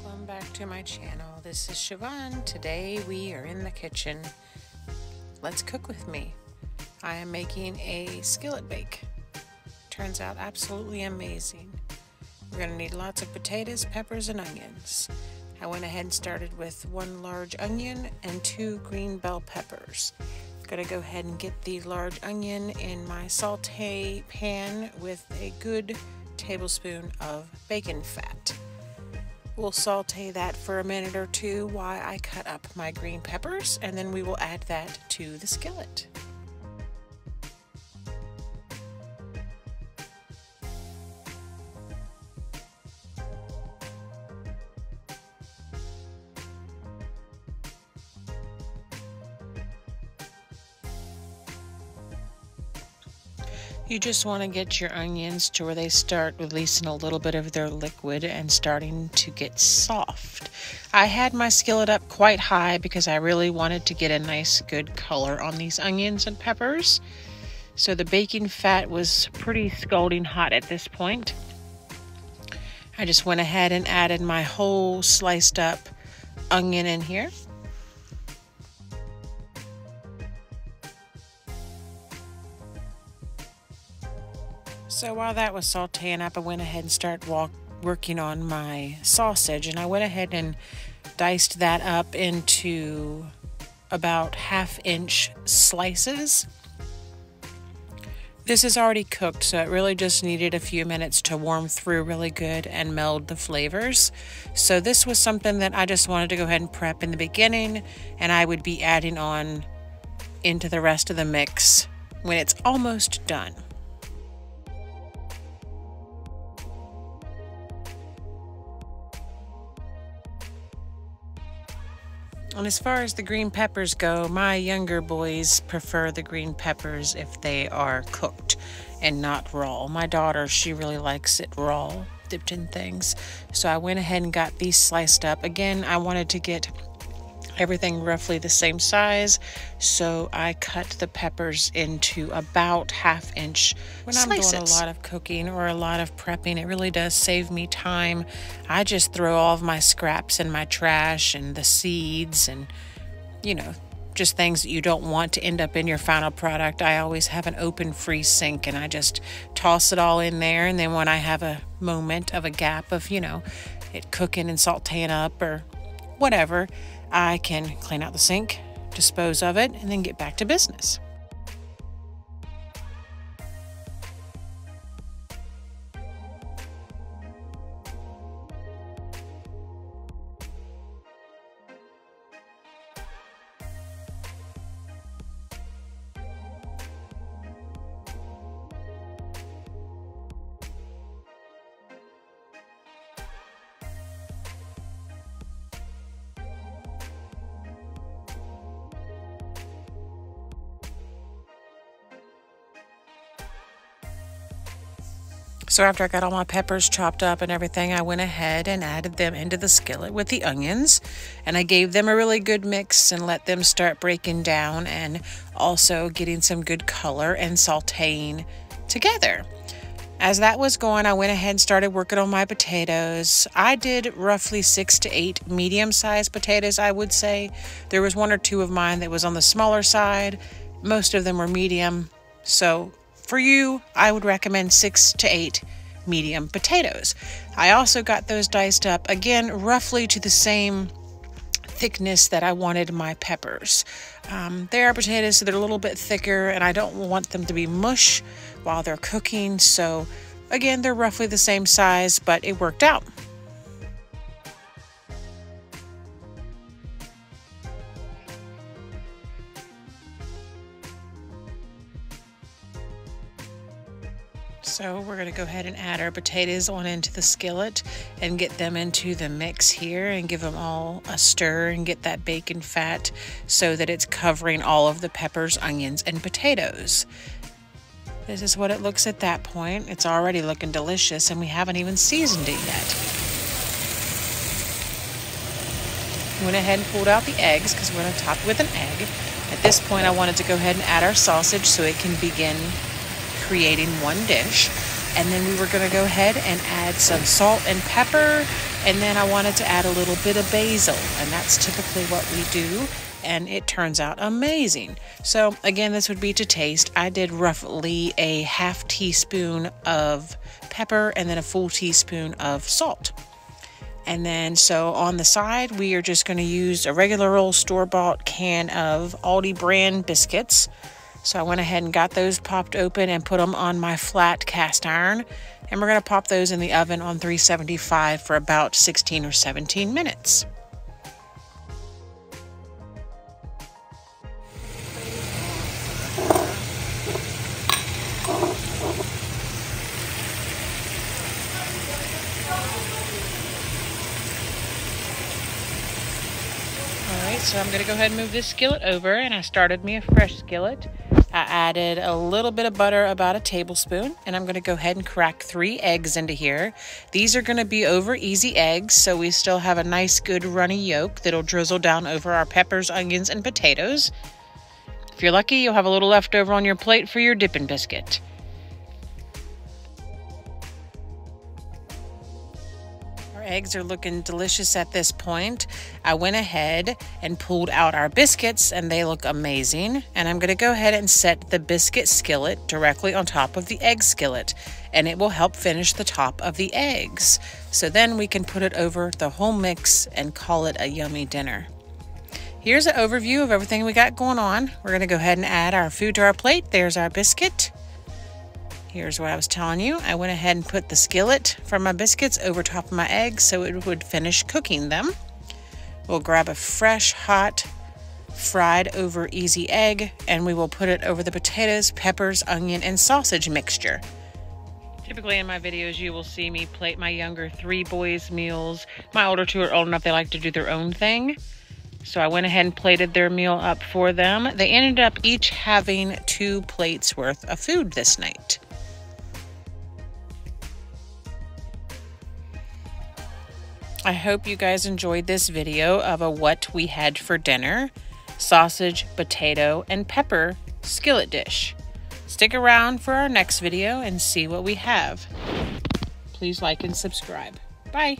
Welcome back to my channel. This is Siobhan. Today we are in the kitchen. Let's cook with me. I am making a skillet bake. Turns out absolutely amazing. We're going to need lots of potatoes, peppers, and onions. I went ahead and started with 1 large onion and 2 green bell peppers. I'm going to go ahead and get the large onion in my saute pan with a good tablespoon of bacon fat. We'll saute that for a minute or two while I cut up my green peppers, and then we will add that to the skillet. You just want to get your onions to where they start releasing a little bit of their liquid and starting to get soft. I had my skillet up quite high because I really wanted to get a nice good color on these onions and peppers. So the baking fat was pretty scalding hot at this point. I just went ahead and added my whole sliced up onion in here. So while that was sauteing up, I went ahead and started working on my sausage, and I went ahead and diced that up into about 1/2-inch slices. This is already cooked, so it really just needed a few minutes to warm through really good and meld the flavors. So this was something that I just wanted to go ahead and prep in the beginning, and I would be adding on into the rest of the mix when it's almost done. And as far as the green peppers go, my younger boys prefer the green peppers if they are cooked and not raw. My daughter, she really likes it raw, dipped in things. So I went ahead and got these sliced up. Again, I wanted to get everything roughly the same size, so I cut the peppers into about 1/2-inch slices. When I'm doing a lot of cooking or a lot of prepping, it really does save me time. I just throw all of my scraps in my trash and the seeds and, you know, just things that you don't want to end up in your final product. I always have an open free sink, and I just toss it all in there, and then when I have a moment of a gap of, you know, it cooking and sauteing up or whatever, I can clean out the sink, dispose of it, and then get back to business. So after I got all my peppers chopped up and everything, I went ahead and added them into the skillet with the onions, and I gave them a really good mix and let them start breaking down and also getting some good color and sauteing together. As that was going, I went ahead and started working on my potatoes. I did roughly 6 to 8 medium-sized potatoes, I would say. There was 1 or 2 of mine that was on the smaller side. Most of them were medium, so for you, I would recommend 6 to 8 medium potatoes. I also got those diced up, again, roughly to the same thickness that I wanted my peppers. They are potatoes, so they're a little bit thicker, and I don't want them to be mush while they're cooking. So again, they're roughly the same size, but it worked out. So we're going to go ahead and add our potatoes on into the skillet and get them into the mix here and give them all a stir and get that bacon fat so that it's covering all of the peppers, onions, and potatoes. This is what it looks at that point. It's already looking delicious, and we haven't even seasoned it yet. Went ahead and pulled out the eggs because we're going to top it with an egg. At this point, I wanted to go ahead and add our sausage so it can begin creating one dish. And then we were going to go ahead and add some salt and pepper And then I wanted to add a little bit of basil, and that's typically what we do, and it turns out amazing. So again, this would be to taste. I did roughly a half teaspoon of pepper and then a full teaspoon of salt. And then so on the side, we are just going to use a regular old store-bought can of Aldi brand biscuits. So I went ahead and got those popped open and put them on my flat cast iron. And we're going to pop those in the oven on 375 for about 16 or 17 minutes. Alright, so I'm going to go ahead and move this skillet over, and I started me a fresh skillet. I added a little bit of butter, about a tablespoon, and I'm going to go ahead and crack 3 eggs into here. These are going to be over easy eggs, so we still have a nice good runny yolk that'll drizzle down over our peppers, onions, and potatoes. If you're lucky, you'll have a little left over on your plate for your dipping biscuit. Eggs are looking delicious at this point. I went ahead and pulled out our biscuits, and they look amazing. And I'm going to go ahead and set the biscuit skillet directly on top of the egg skillet, and it will help finish the top of the eggs. So then we can put it over the whole mix and call it a yummy dinner. Here's an overview of everything we got going on. We're going to go ahead and add our food to our plate. There's our biscuit. Here's what I was telling you. I went ahead and put the skillet from my biscuits over top of my eggs so it would finish cooking them. We'll grab a fresh, hot, fried over easy egg, and we will put it over the potatoes, peppers, onion, and sausage mixture. Typically in my videos, you will see me plate my younger 3 boys' meals. My older 2 are old enough they like to do their own thing. So I went ahead and plated their meal up for them. They ended up each having 2 plates worth of food this night. I hope you guys enjoyed this video of a what we had for dinner, sausage, potato, and pepper skillet dish. Stick around for our next video and see what we have. Please like and subscribe. Bye.